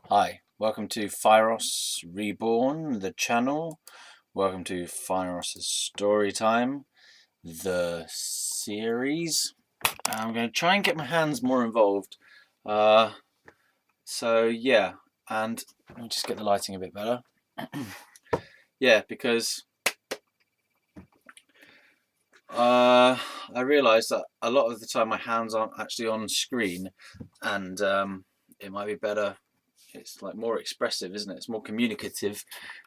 Hi, welcome to Fieros Reborn, the channel. Welcome to Fieros' Storytime, the series. I'm going to try and get my hands more involved. Yeah, and I'll just get the lighting a bit better. Yeah, because I realised that a lot of the time my hands aren't actually on screen, and it might be better. It's like more expressive, isn't it? It's more communicative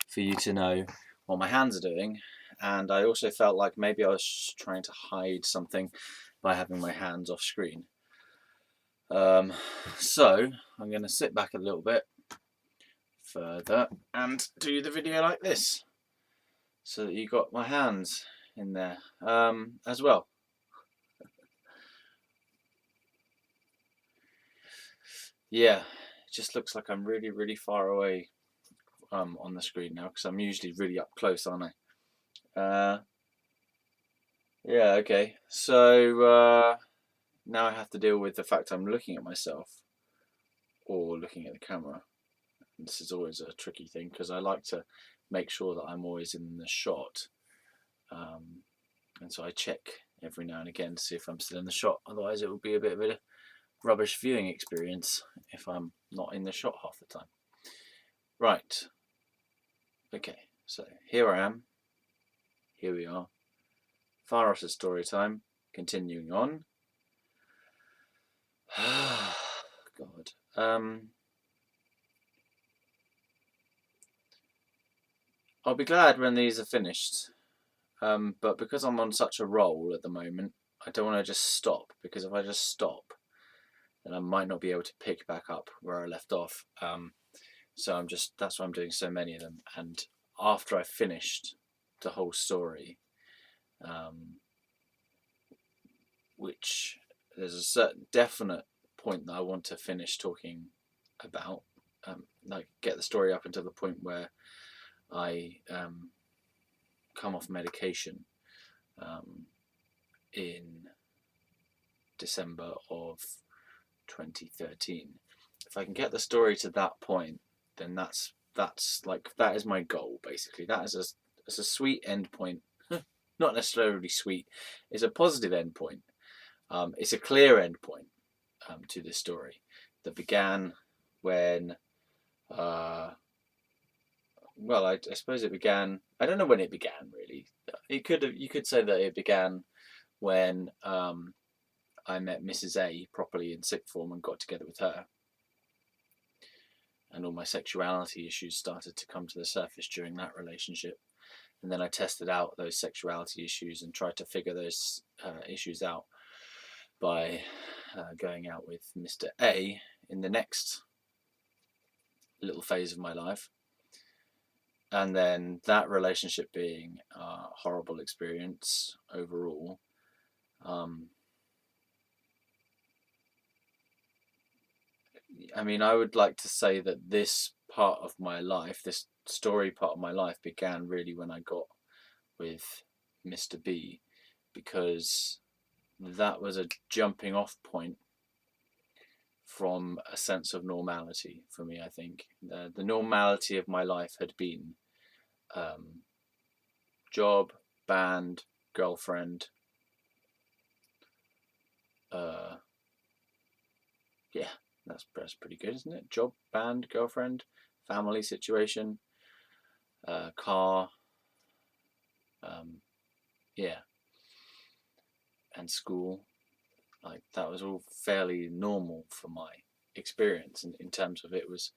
for you to know what my hands are doing. And I also felt like maybe I was trying to hide something by having my hands off screen. So I'm going to sit back a little bit further and do the video like this, so that you got my hands in there as well. Yeah, it just looks like I'm really far away on the screen now, because I'm usually really up close, aren't I? Yeah, okay. So now I have to deal with the fact I'm looking at myself or looking at the camera. And this is always a tricky thing, because I like to make sure that I'm always in the shot. And so I check every now and again to see if I'm still in the shot. Otherwise it would be a bit of a rubbish viewing experience if I'm not in the shot half the time. Right. Okay, so here I am. Here we are. Faros' story time. Continuing on. God. I'll be glad when these are finished. But because I'm on such a roll at the moment, I don't want to just stop, because if I just stop, then I might not be able to pick back up where I left off. So that's why I'm doing so many of them. And after I finished the whole story, which there's a certain definite point that I want to finish talking about, like get the story up until the point where I come off medication in December of 2013. If I can get the story to that point, then that is my goal, basically. That is a sweet end point. Not necessarily sweet, it's a positive end point. It's a clear end point to this story that began when well, I suppose it began. I don't know when it began, really. You could say that it began when I met Mrs. A properly in sixth form and got together with her, and all my sexuality issues started to come to the surface during that relationship. And then I tested out those sexuality issues and tried to figure those issues out by going out with Mr. A in the next little phase of my life. And then that relationship being a horrible experience overall. I mean, I would like to say that this part of my life, this story part of my life, began really when I got with Mr. B, because that was a jumping off point from a sense of normality for me. I think the normality of my life had been job, band, girlfriend, yeah, that's pretty good, isn't it? Job, band, girlfriend, family situation, car, yeah, and school. Like, that was all fairly normal for my experience, in terms of it was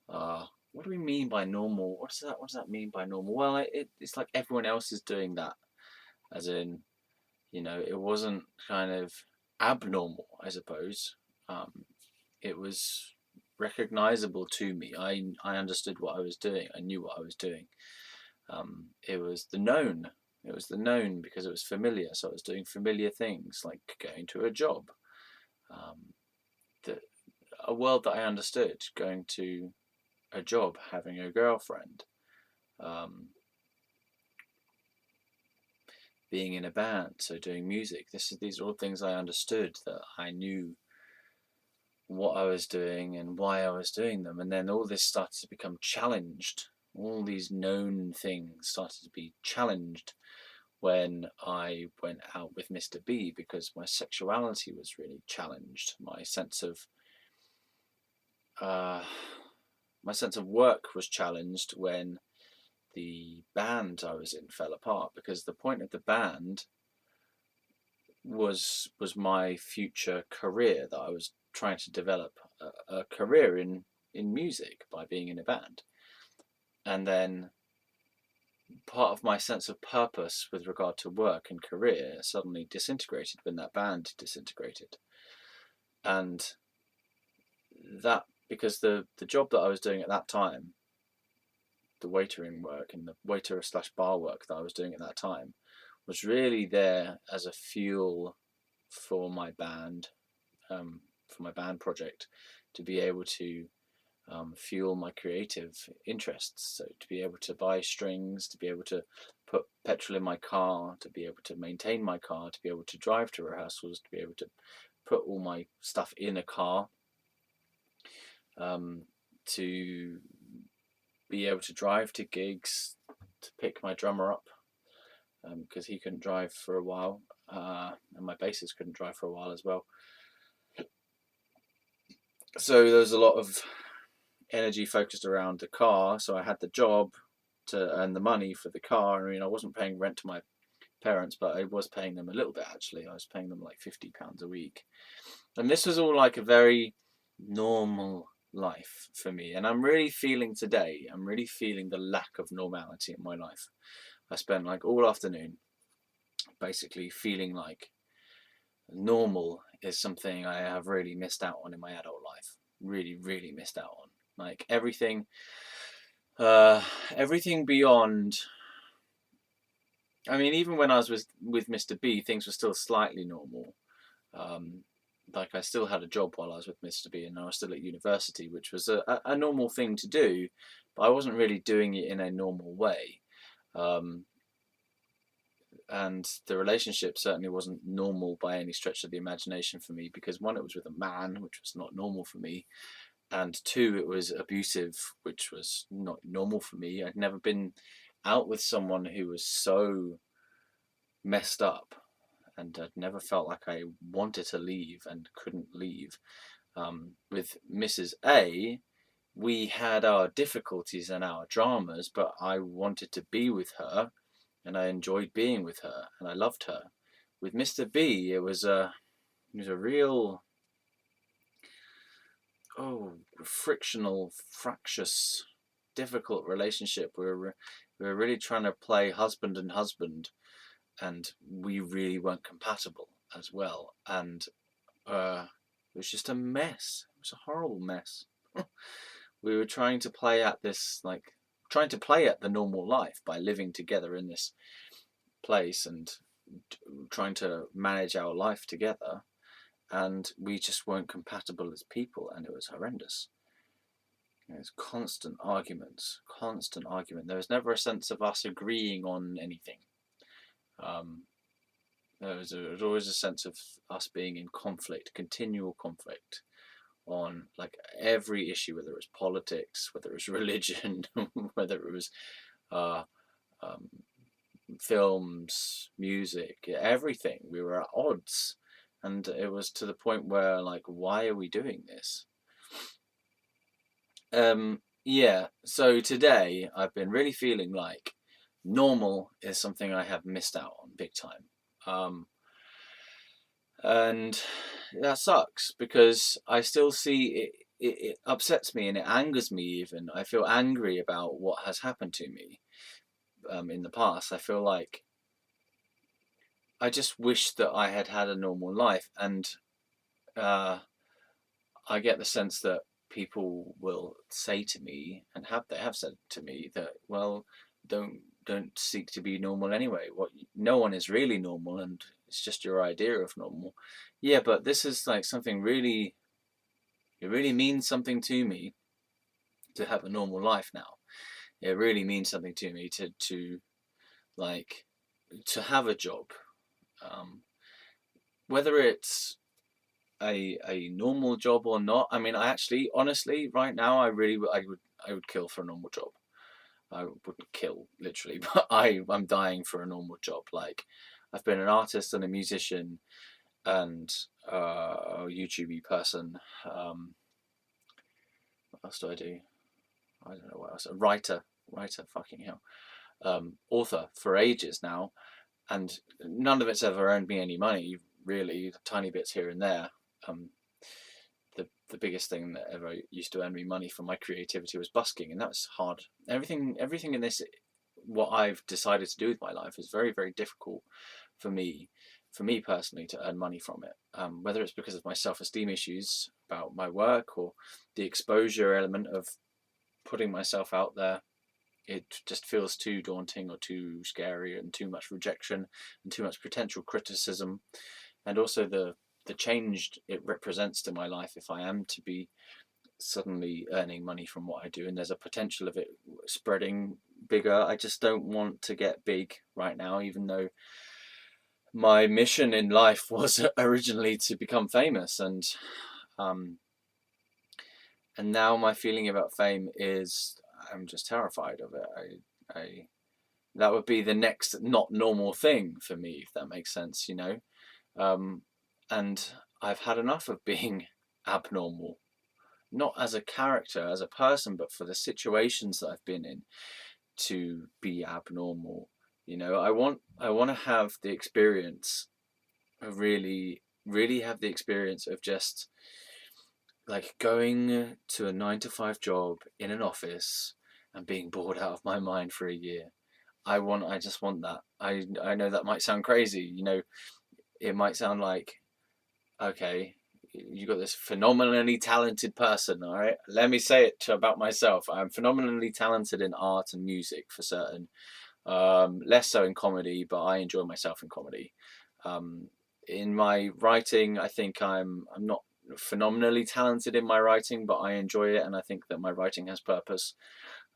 what do we mean by normal? What does that mean by normal? Well, it's like everyone else is doing that, as in, it wasn't kind of abnormal, I suppose. It was recognizable to me. I understood what I was doing. I knew what I was doing. It was the known. It was the known because it was familiar. So I was doing familiar things, like going to a job. A world that I understood, going to a job, having a girlfriend, being in a band, so doing music. These are all things I understood, that I knew what I was doing and why I was doing them. And then all this started to become challenged. All these known things started to be challenged when I went out with Mr. B, because my sexuality was really challenged. Uh, my sense of work was challenged when the band I was in fell apart, because the point of the band was my future career, that I was trying to develop a career in music by being in a band. And then part of my sense of purpose with regard to work and career suddenly disintegrated when that band disintegrated. And that, because the job that I was doing at that time, the waitering work and the waiter slash bar work that I was doing at that time, was really there as a fuel for my band, for my band project, to be able to fuel my creative interests. So to be able to buy strings, to be able to put petrol in my car, to be able to maintain my car, to be able to drive to rehearsals, to be able to put all my stuff in a car, to be able to drive to gigs, to pick my drummer up, because he couldn't drive for a while, and my bassist couldn't drive for a while as well. So there was a lot of energy focused around the car. So I had the job to earn the money for the car. I mean, I wasn't paying rent to my parents, but I was paying them a little bit, actually. I was paying them like £50 a week. And this was all like a very normal life for me. And I'm really feeling the lack of normality in my life. I spent like all afternoon basically feeling like normal is something I have really missed out on in my adult life. Really, really missed out on. Like everything beyond. I mean, even when I was with Mr. B, things were still slightly normal. Like I still had a job while I was with Mr. B, and I was still at university, which was a normal thing to do, but I wasn't really doing it in a normal way. And the relationship certainly wasn't normal by any stretch of the imagination for me, because one, it was with a man, which was not normal for me, and two, it was abusive, which was not normal for me. I'd never been out with someone who was so messed up, and I'd never felt like I wanted to leave and couldn't leave. With Mrs. A, we had our difficulties and our dramas, but I wanted to be with her, and I enjoyed being with her, and I loved her. With Mr. B, it was a real frictional, fractious, difficult relationship. We were really trying to play husband and husband, and we really weren't compatible as well. And it was just a mess. It was a horrible mess. We were trying to play at the normal life by living together in this place and trying to manage our life together, and we just weren't compatible as people, and it was horrendous. It was constant arguments. There was never a sense of us agreeing on anything. There was always a sense of us being in conflict, continual conflict, on like every issue, whether it was politics, whether it was religion, whether it was films, music, everything. We were at odds, and it was to the point where, like, why are we doing this? Yeah, so today I've been really feeling like normal is something I have missed out on big time. And that sucks, because I still see it upsets me and it angers me even. I feel angry about what has happened to me in the past. I feel like I just wish that I had had a normal life, and I get the sense that people will say to me, and they have said to me, that, well, don't seek to be normal anyway. No one is really normal, and it's just your idea of normal. Yeah, but this is like something really, it really means something to me to have a normal life now. It really means something to me to have a job, whether it's a normal job or not. I mean, I actually, honestly, right now, I would kill for a normal job. I wouldn't kill literally, but I'm dying for a normal job. Like, I've been an artist and a musician and a YouTube person. What else do I do? I don't know what else. A writer, fucking hell. Author for ages now, and none of it's ever earned me any money, really. Tiny bits here and there. Um, the biggest thing that ever used to earn me money from my creativity was busking, and that was hard. Everything in this, what I've decided to do with my life, is very, very difficult for me, personally, to earn money from it. Whether it's because of my self-esteem issues about my work, or the exposure element of putting myself out there, it just feels too daunting or too scary, and too much rejection and too much potential criticism, and also the change it represents to my life if I am to be suddenly earning money from what I do, and there's a potential of it spreading bigger. I just don't want to get big right now, even though my mission in life was originally to become famous, um, and now my feeling about fame is I'm just terrified of it. I that would be the next not normal thing for me, if that makes sense, you know. Um, and I've had enough of being abnormal, not as a character, as a person, but for the situations that I've been in to be abnormal. You know, I want to have the experience of really have the experience of just like going to a 9 to 5 job in an office and being bored out of my mind for a year. I just want that. I know that might sound crazy, you know, it might sound like, okay, you got this phenomenally talented person, all right? Let me say it about myself. I'm phenomenally talented in art and music for certain. Less so in comedy, but I enjoy myself in comedy. Um, in my writing, I think I'm not phenomenally talented in my writing, but I enjoy it, and I think that my writing has purpose.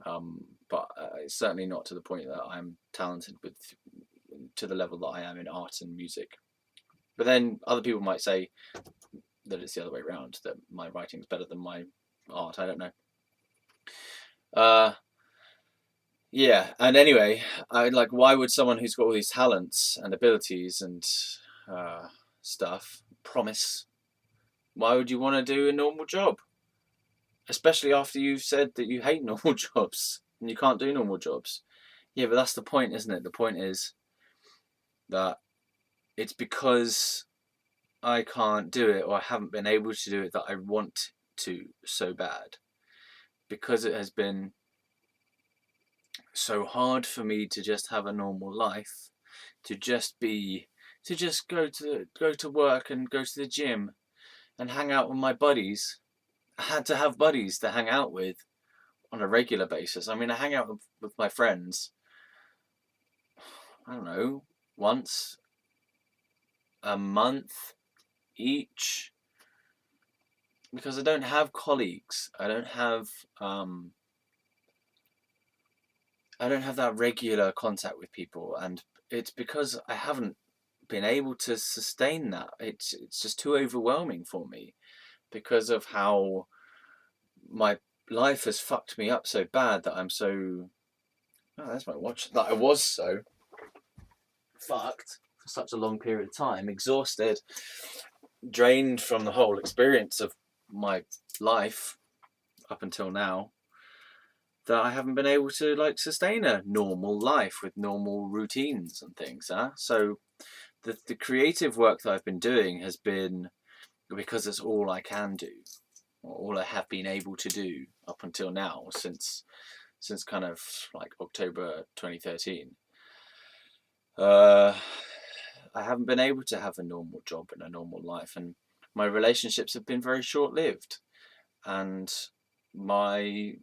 But it's certainly not to the point that I'm talented with to the level that I am in art and music. But then other people might say that it's the other way around, that my writing's better than my art. I don't know. Uh, yeah, and anyway, I like, why would someone who's got all these talents and abilities and uh, stuff promise? Why would you want to do a normal job? Especially after you've said that you hate normal jobs and you can't do normal jobs. Yeah, but that's the point, isn't it? The point is that it's because I can't do it, or I haven't been able to do it, that I want to so bad. Because it has been so hard for me to just have a normal life, to just go to work and go to the gym and hang out with my buddies. I had to have buddies to hang out with on a regular basis. I mean, I hang out with my friends, I don't know, once a month each, because I don't have colleagues. I don't have that regular contact with people, and it's because I haven't been able to sustain that. It's just too overwhelming for me because of how my life has fucked me up so bad that I'm so. Oh, there's my watch. That I was so fucked for such a long period of time, exhausted, drained from the whole experience of my life up until now, that I haven't been able to like sustain a normal life with normal routines and things. So the creative work that I've been doing has been because it's all I can do, or all I have been able to do up until now, since kind of like October 2013. I haven't been able to have a normal job and a normal life, and my relationships have been very short-lived, and my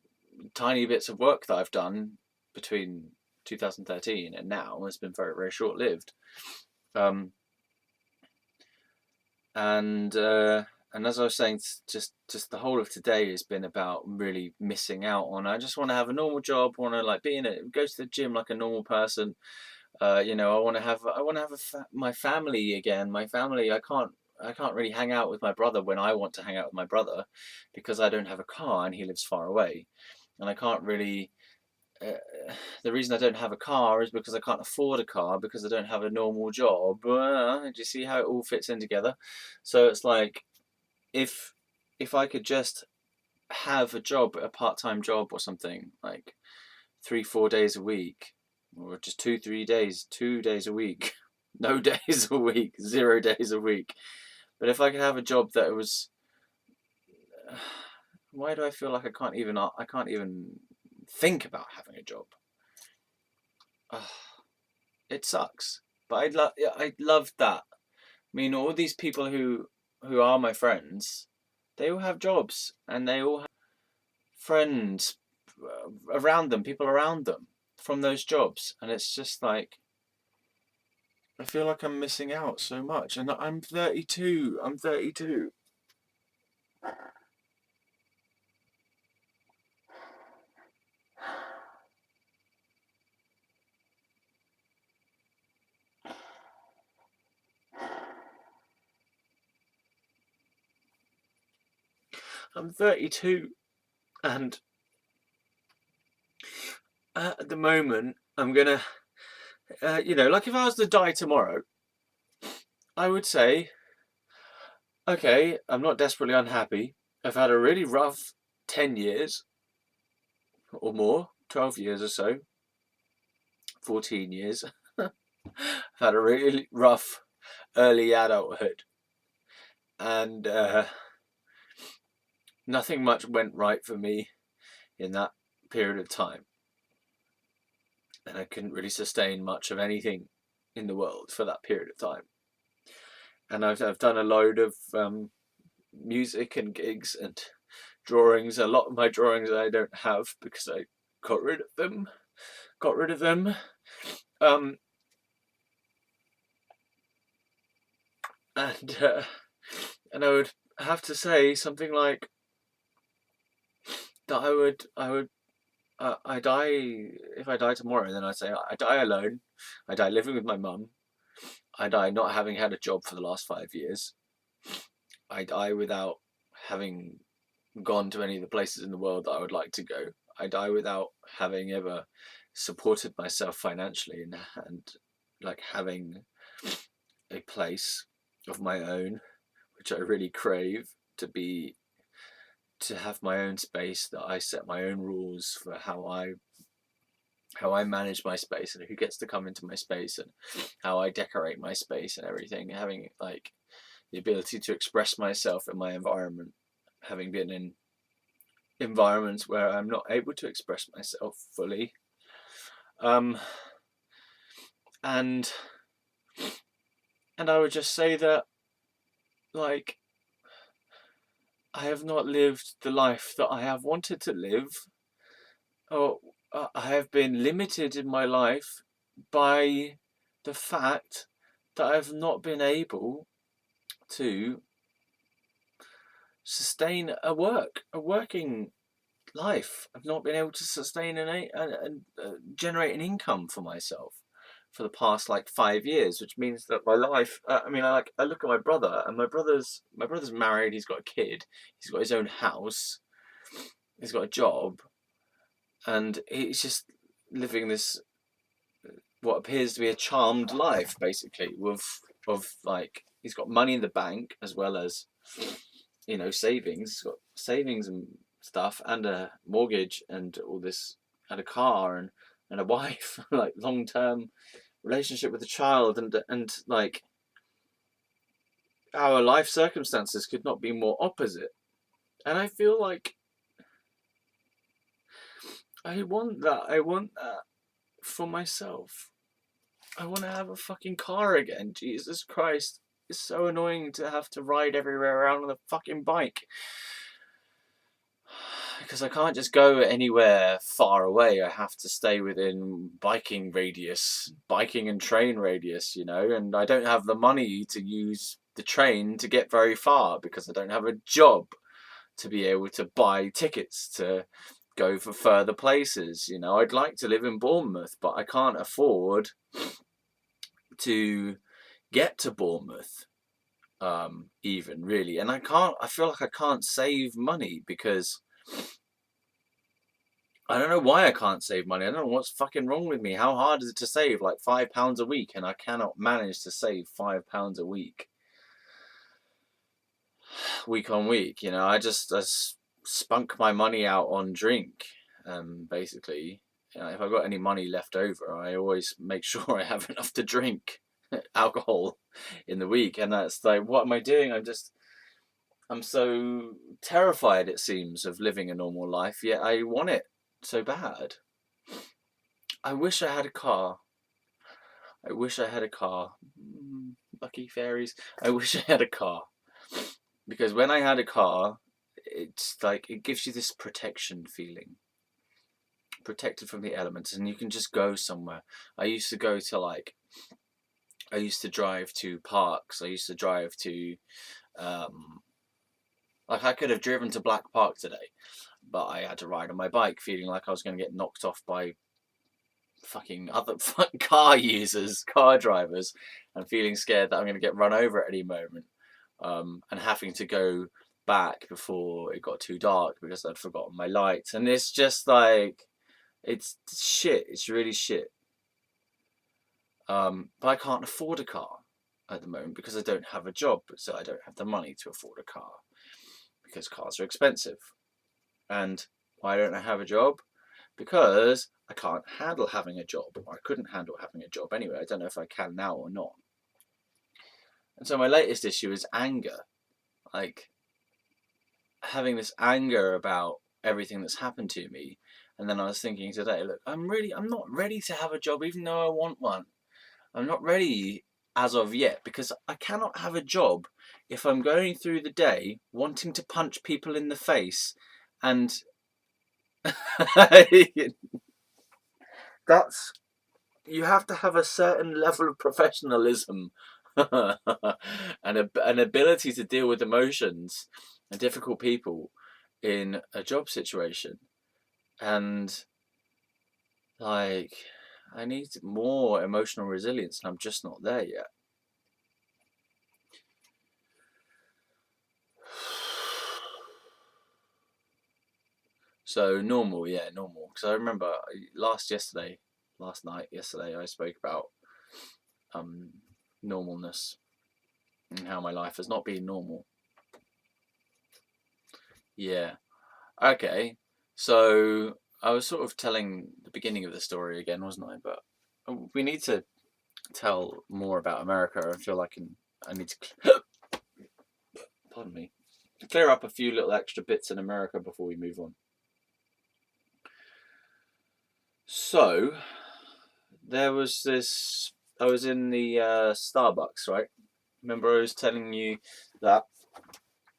tiny bits of work that I've done between 2013 and now has been very, very short-lived. Um, and as I was saying, just the whole of today has been about really missing out on. I just want to have a normal job. Want to like go to the gym like a normal person. You know, I want to have my family again. My family. I can't. really hang out with my brother when I want to hang out with my brother, because I don't have a car and he lives far away, and I can't really. The reason I don't have a car is because I can't afford a car, because I don't have a normal job. Do you see how it all fits in together? So it's like, if I could just have a job, a part-time job or something, like 3-4 days a week, or just 2 days a week, no days a week, 0 days a week. But if I could have a job that was, why do I feel like I can't even think about having a job? It sucks. But I love that. I mean, all these people who are my friends, they all have jobs, and they all have friends around them, people around them from those jobs, and it's just like, I feel like I'm missing out so much. And I'm 32. I'm 32. I'm 32, and at the moment, I'm gonna, like, if I was to die tomorrow, I would say, okay, I'm not desperately unhappy. I've had a really rough 10 years or more, 12 years or so, 14 years. I've had a really rough early adulthood, and nothing much went right for me in that period of time, and I couldn't really sustain much of anything in the world for that period of time. And I've done a load of music and gigs and drawings. A lot of my drawings I don't have because I got rid of them. And I would have to say something like that. I die, if I die tomorrow, then I'd say I die alone. I die living with my mum. I die not having had a job for the last 5 years. I die without having gone to any of the places in the world that I would like to go. I die without having ever supported myself financially, and like having a place of my own, which I really crave, to have my own space, that I set my own rules for how I manage my space, and who gets to come into my space, and how I decorate my space and everything. Having like the ability to express myself in my environment, having been in environments where I'm not able to express myself fully. And I would just say that, like, I have not lived the life that I have wanted to live, or I have been limited in my life by the fact that I've not been able to sustain a working life. I've not been able to sustain and generate an income for myself for the past like 5 years, which means that my life. I look at my brother, and my brother's married. He's got a kid. He's got his own house. He's got a job, and he's just living this, what appears to be a charmed life, basically, of like, he's got money in the bank, as well as, savings. He's got savings and stuff, and a mortgage, and all this, and a car, and a wife, like long-term relationship with a child, and like, our life circumstances could not be more opposite. And I feel like I want that for myself. I want to have a fucking car again. Jesus Christ. It's so annoying to have to ride everywhere around on a fucking bike. Because I can't just go anywhere far away. I have to stay within biking and train radius, and I don't have the money to use the train to get very far, because I don't have a job to be able to buy tickets to go for further places. I'd like to live in Bournemouth, but I can't afford to get to Bournemouth. even really, and I feel like I can't save money because I don't know why I can't save money. I don't know what's fucking wrong with me. How hard is it to save like £5 a week, and I cannot manage to save £5 a week, week on week. You know, I spunk my money out on drink, basically. You know, if I've got any money left over, I always make sure I have enough to drink alcohol in the week, and that's like, what am I doing? I'm so terrified, it seems, of living a normal life, yet I want it so bad. I wish I had a car. I wish I had a car. Lucky fairies. I wish I had a car. Because when I had a car, it's like, it gives you this protection feeling. Protected from the elements, and you can just go somewhere. I used to go to I used to drive to parks. I used to drive to, like, I could have driven to Black Park today, but I had to ride on my bike, feeling like I was going to get knocked off by fucking other car users, car drivers, and feeling scared that I'm going to get run over at any moment, and having to go back before it got too dark because I'd forgotten my lights. And it's just like, it's shit. It's really shit. But I can't afford a car at the moment because I don't have a job, so I don't have the money to afford a car because cars are expensive. And why don't I have a job? Because I can't handle having a job, or I couldn't handle having a job anyway. I don't know if I can now or not. And so my latest issue is anger. Like, having this anger about everything that's happened to me. And then I was thinking today, look, I'm not ready to have a job even though I want one. I'm not ready as of yet because I cannot have a job if I'm going through the day wanting to punch people in the face, and that's, you have to have a certain level of professionalism and an ability to deal with emotions and difficult people in a job situation. And like, I need more emotional resilience, and I'm just not there yet. So normal, yeah, normal. Because I remember last night, yesterday, I spoke about normalness and how my life has not been normal. Yeah. Okay. So I was sort of telling the beginning of the story again, wasn't I? But we need to tell more about America. I feel like I need to, pardon me, clear up a few little extra bits in America before we move on. So there was this. I was in the Starbucks, right? Remember I was telling you that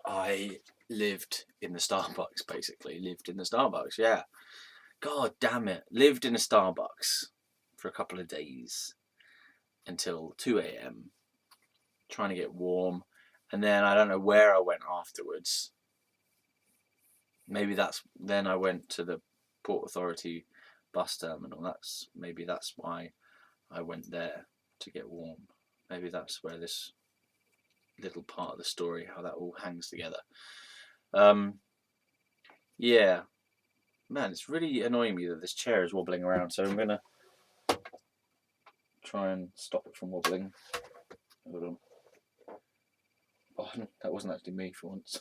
I lived in the Starbucks, basically. Lived in the Starbucks, yeah. God damn it. Lived in a Starbucks for a couple of days until 2 a.m. trying to get warm. And then I don't know where I went afterwards. Then I went to the Port Authority bus terminal. Maybe that's why I went there to get warm. Maybe that's where this little part of the story, how that all hangs together. Yeah, man, it's really annoying me that this chair is wobbling around, so I'm gonna try and stop it from wobbling. Hold on. Oh, that wasn't actually me for once.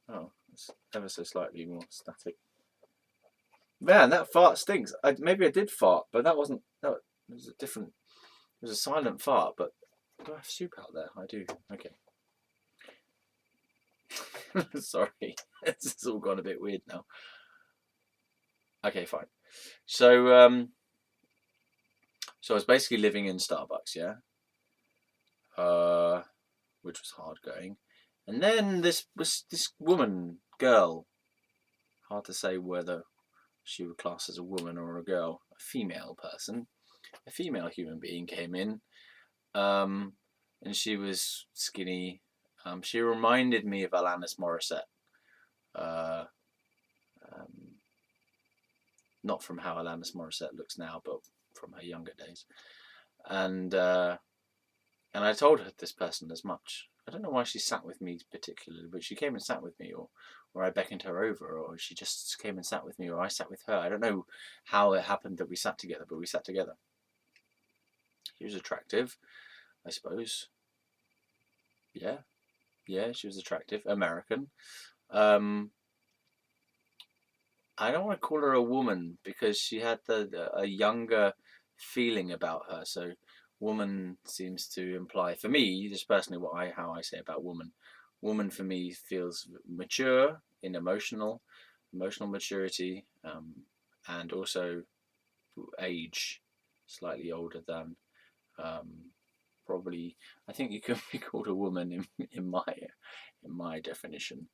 Oh, it's ever so slightly more static. Man, that fart stinks. Maybe I did fart, but that wasn't. That was a different. It was a silent fart, but do I have soup out there? I do. Okay. Sorry, this has all gone a bit weird now. Okay, fine. So, I was basically living in Starbucks, yeah, which was hard going. And then this girl, hard to say whether she would class as a woman or a girl, a female person, a female human being came in, and she was skinny. She reminded me of Alanis Morissette. Not from how Alanis Morissette looks now, but from her younger days. And And I told her this person as much. I don't know why she sat with me particularly, but she came and sat with me, or I beckoned her over, or she just came and sat with me, or I sat with her. I don't know how it happened that we sat together, but we sat together. She was attractive, I suppose. Yeah, yeah, she was attractive. American. Um, I don't want to call her a woman because she had a younger feeling about her. So woman seems to imply, for me, just personally, how I say about woman. Woman for me feels mature in emotional maturity, and also age, slightly older than, um, probably. I think you can be called a woman in my definition.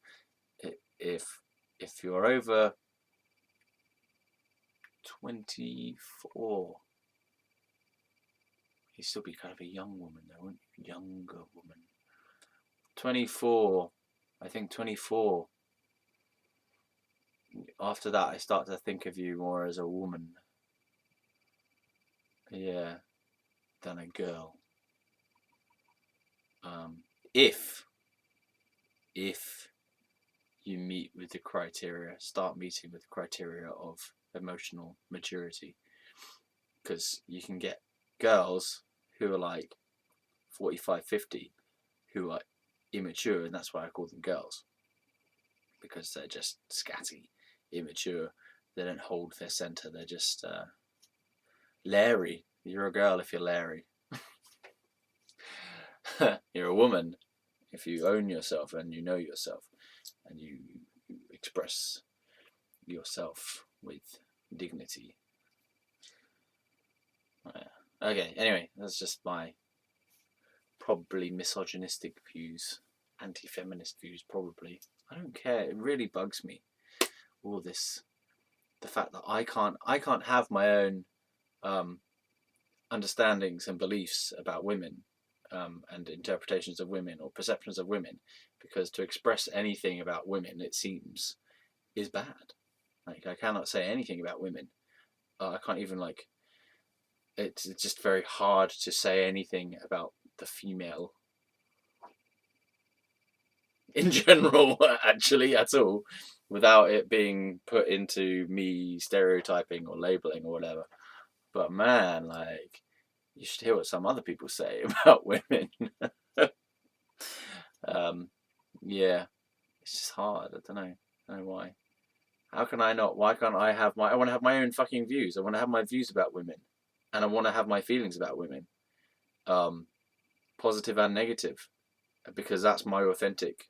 If if you're over 24, you'd still be kind of a young woman, though, wouldn't you? Younger woman. 24. I think 24. After that, I start to think of you more as a woman. Yeah, than a girl. Um, if if you meet with the criteria, start meeting with the criteria of emotional maturity, because you can get girls who are like 45, 50, who are immature, and that's why I call them girls, because they're just scatty, immature. They don't hold their centre. They're just Larry. You're a girl if you're Larry. You're a woman if you own yourself and you know yourself and you express yourself with dignity. Okay, anyway, that's just my probably misogynistic views, anti-feminist views, probably. I don't care. It really bugs me, all this, the fact that I can't have my own um, understandings and beliefs about women, and interpretations of women or perceptions of women, because to express anything about women, it seems, is bad. Like, I cannot say anything about women. I can't even, like, it's just very hard to say anything about the female in general, actually, at all, without it being put into me stereotyping or labeling or whatever. But man, like, you should hear what some other people say about women. Yeah, it's just hard. I don't know why. How can I not? Why can't I have my? I want to have my own fucking views. I want to have my views about women, and I want to have my feelings about women, um, positive and negative, because that's my authentic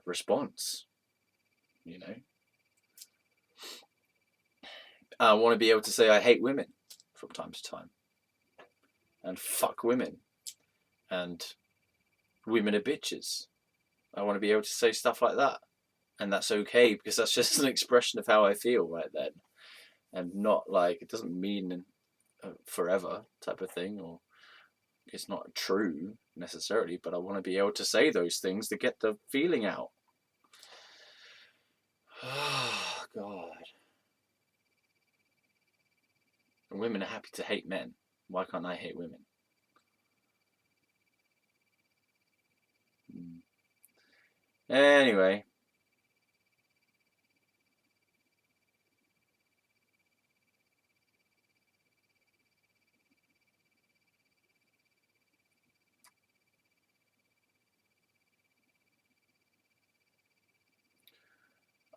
response. You know, I want to be able to say I hate women from time to time, and fuck women, and women are bitches. I want to be able to say stuff like that, and that's okay because that's just an expression of how I feel right then, and not like, it doesn't mean forever type of thing, or it's not true necessarily, but I want to be able to say those things to get the feeling out. Oh, God. And women are happy to hate men. Why can't I hate women? Anyway.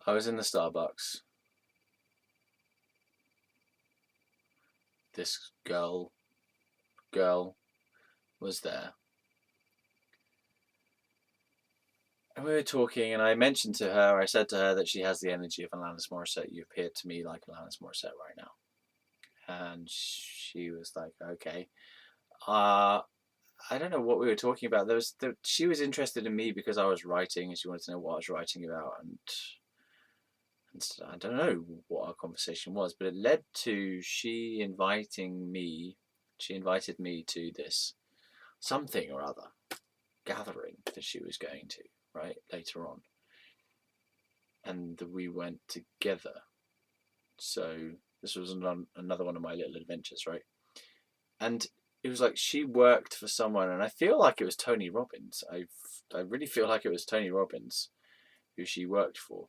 I was in the Starbucks. This girl was there. And we were talking, and I mentioned to her, I said to her that she has the energy of Alanis Morissette. You appear to me like Alanis Morissette right now. And she was like, okay. I don't know what we were talking about. She was interested in me because I was writing, and she wanted to know what I was writing about, and I don't know what our conversation was, but it led to she invited me to this something or other gathering that she was going to, right, later on, and we went together. So this was another one of my little adventures, right? And it was like she worked for someone, and I feel like it was Tony Robbins. I really feel like it was Tony Robbins who she worked for,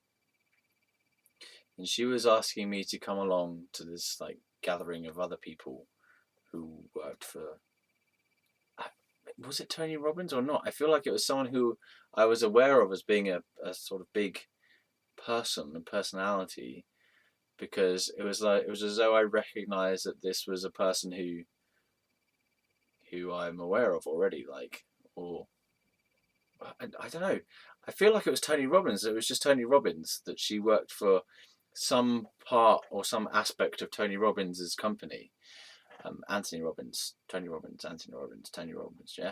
and she was asking me to come along to this like gathering of other people who worked for. Was it Tony Robbins or not? I feel like it was someone who I was aware of as being a sort of big person and personality, because it was as though I recognised that this was a person who I'm aware of already, like, or I don't know. I feel like it was Tony Robbins. It was just Tony Robbins that she worked for some part or some aspect of Tony Robbins's company. Anthony Robbins, Tony Robbins, Anthony Robbins, Tony Robbins, yeah.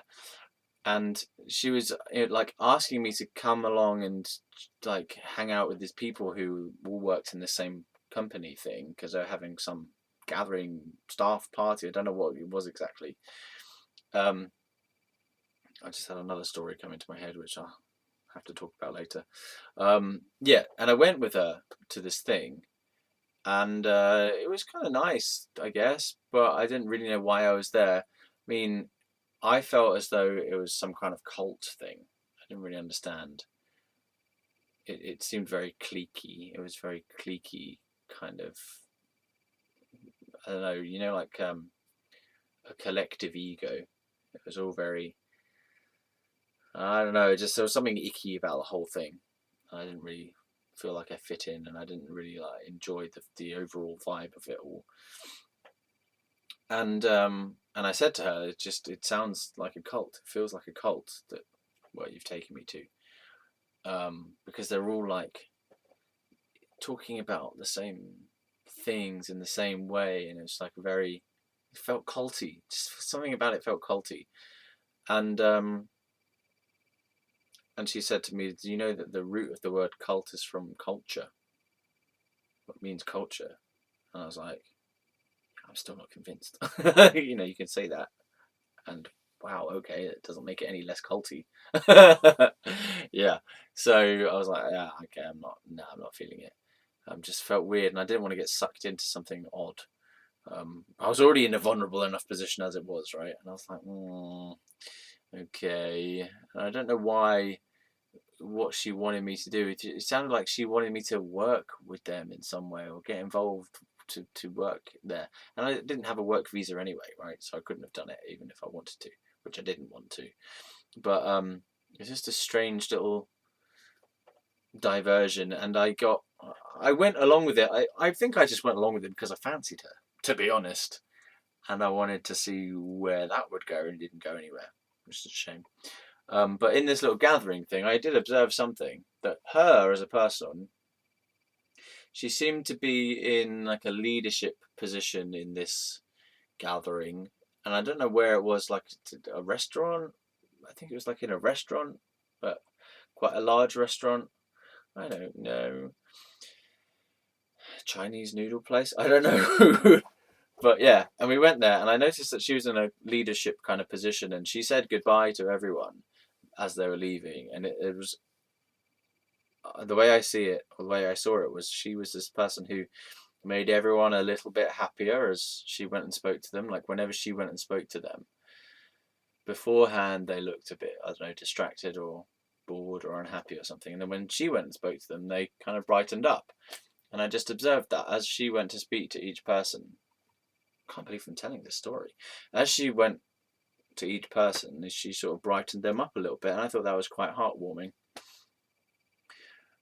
And she was like asking me to come along and like hang out with these people who all worked in the same company thing, because they're having some gathering staff party. I don't know what it was exactly. I just had another story come into my head which I'll have to talk about later. Yeah, and I went with her to this thing, and it was kind of nice, I guess, but I didn't really know why I was there. I mean, I felt as though it was some kind of cult thing. I didn't really understand. It seemed very cliquey. It was very cliquey, kind of. I don't know, like a collective ego. It was all very. I don't know. Just there was something icky about the whole thing. I didn't really feel like I fit in, and I didn't really like enjoy the overall vibe of it all. And I said to her, it sounds like a cult. It feels like a cult that what you've taken me to, because they're all like talking about the same things in the same way, and it's like it felt culty. Just something about it felt culty, and she said to me, "Do you know that the root of the word cult is from culture? What means culture?" And I was like, I'm still not convinced. You can say that, and wow, okay, it doesn't make it any less culty. Yeah. So I was like, yeah, okay, I'm not feeling it. Just felt weird, and I didn't want to get sucked into something odd. I was already in a vulnerable enough position as it was, right? And I was like, okay. And I don't know what she wanted me to do. It sounded like she wanted me to work with them in some way or get involved to work there. And I didn't have a work visa anyway, right? So I couldn't have done it even if I wanted to, which I didn't want to. But it's just a strange little diversion, and I went along with it. I think I just went along with it because I fancied her, to be honest, and I wanted to see where that would go, and it didn't go anywhere, which is a shame. But in this little gathering thing, I did observe something, that her as a person, she seemed to be in like a leadership position in this gathering, and I don't know where it was, like a restaurant. I think it was like in a restaurant, but quite a large restaurant. I don't know. Chinese noodle place? I don't know. But yeah, and we went there, and I noticed that she was in a leadership kind of position, and she said goodbye to everyone as they were leaving, and it was the way I see it, or the way I saw it, was she was this person who made everyone a little bit happier as she went and spoke to them. Like whenever she went and spoke to them, beforehand they looked a bit, I don't know, distracted or bored or unhappy or something, and then when she went and spoke to them, they kind of brightened up. And I just observed that as she went to speak to each person. I can't believe I'm telling this story. As she went to each person, she sort of brightened them up a little bit, and I thought that was quite heartwarming.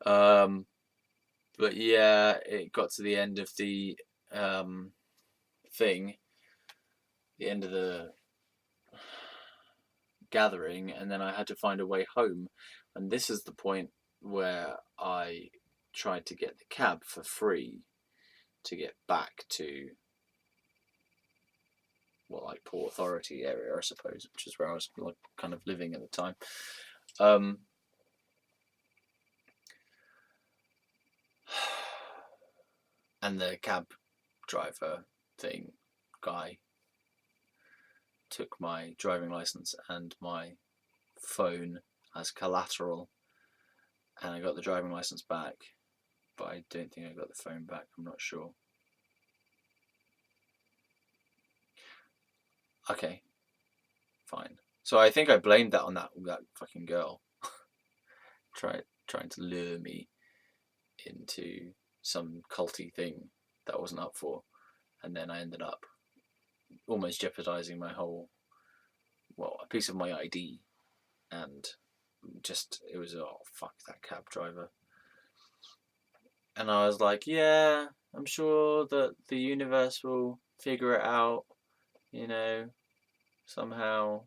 But yeah, it got to the end of the thing, the end of the gathering, and then I had to find a way home. And this is the point where I tried to get the cab for free to get back to, well, like Port Authority area, I suppose, which is where I was like kind of living at the time. And the cab driver guy took my driving license and my phone as collateral, and I got the driving license back, but I don't think I got the phone back. I'm not sure. Okay, fine. So I think I blamed that on that fucking girl, trying to lure me into some culty thing that I wasn't up for, and then I ended up almost jeopardizing my whole, well, a piece of my ID, and just it was, oh fuck that cab driver. And I was like, yeah, I'm sure that the universe will figure it out, you know, somehow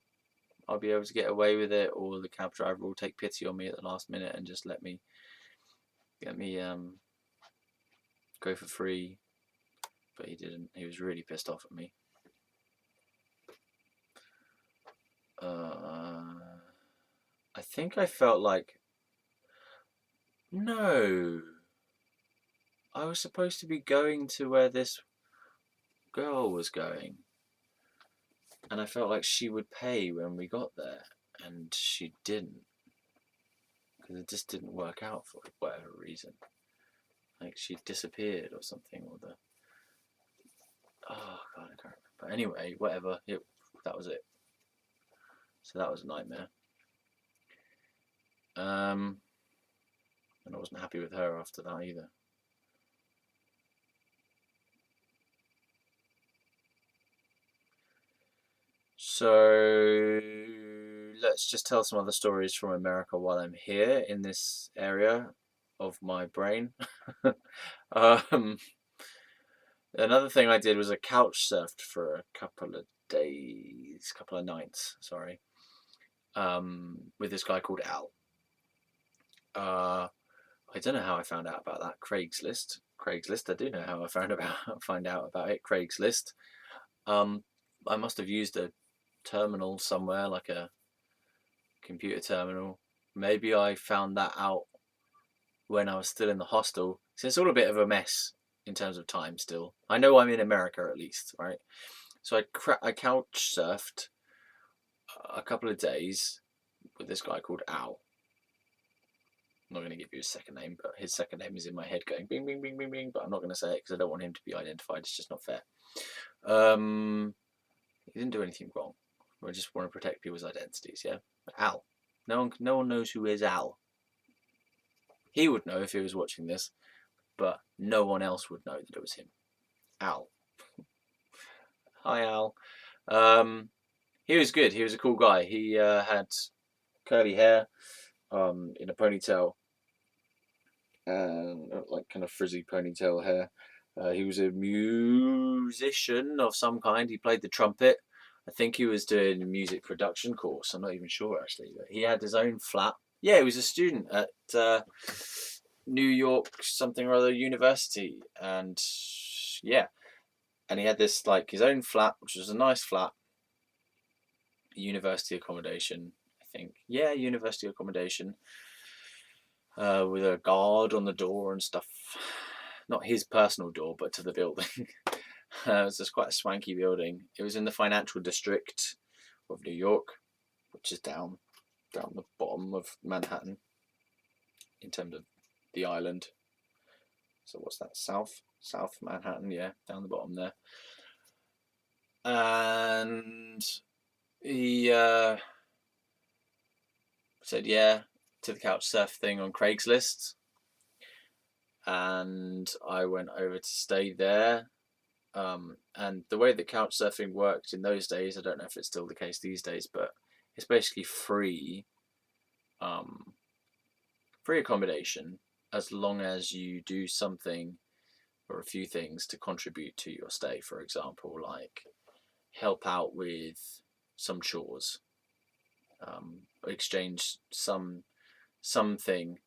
I'll be able to get away with it, or the cab driver will take pity on me at the last minute and just let me go for free. But he didn't. He was really pissed off at me. I think I felt like, no, I was supposed to be going to where this girl was going, and I felt like she would pay when we got there, and she didn't, because it just didn't work out for whatever reason. Like she disappeared or something, or the, oh god, I can't remember. But anyway, whatever. That was it. So that was a nightmare. And I wasn't happy with her after that either. So let's just tell some other stories from America while I'm here in this area of my brain. Another thing I did was I couch surfed for a couple of nights, sorry, with this guy called Al. I don't know how I found out about that. Craigslist. I do know how I find out about it. Craigslist. I must have used a terminal somewhere, like a computer terminal. Maybe I found that out when I was still in the hostel. So it's all a bit of a mess in terms of time still. I know I'm in America at least, right? So I couch surfed a couple of days with this guy called Al. I'm not going to give you his second name, but his second name is in my head going bing, bing, bing, bing, bing, but I'm not going to say it because I don't want him to be identified. It's just not fair. He didn't do anything wrong. I just want to protect people's identities, yeah? Al. No one knows who is Al. He would know if he was watching this, but no one else would know that it was him. Al. Hi, Al. He was good. He was a cool guy. He had curly hair in a ponytail, and like kind of frizzy ponytail hair. He was a musician of some kind. He played the trumpet. I think he was doing a music production course. I'm not even sure actually. But he had his own flat. Yeah, he was a student at New York something or other university, and yeah, and he had this like his own flat, which was a nice flat. University accommodation, I think. Yeah, university accommodation. With a guard on the door and stuff. Not his personal door, but to the building. It was just quite a swanky building. It was in the financial district of New York, which is down the bottom of Manhattan in terms of the island. So what's that? South Manhattan, yeah, down the bottom there. And he said yeah to the couch surf thing on Craigslist, and I went over to stay there. And the way that couch surfing worked in those days, I don't know if it's still the case these days, but it's basically free accommodation as long as you do something or a few things to contribute to your stay. For example, like help out with some chores, exchange something,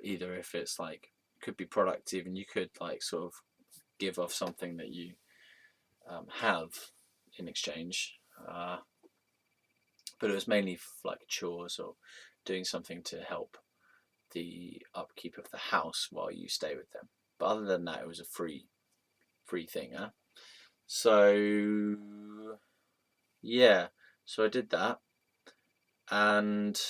either if it's like could be productive and you could like sort of give off something that you have in exchange, but it was mainly like chores or doing something to help the upkeep of the house while you stay with them. But other than that, it was a free thing, huh? So yeah, so I did that, and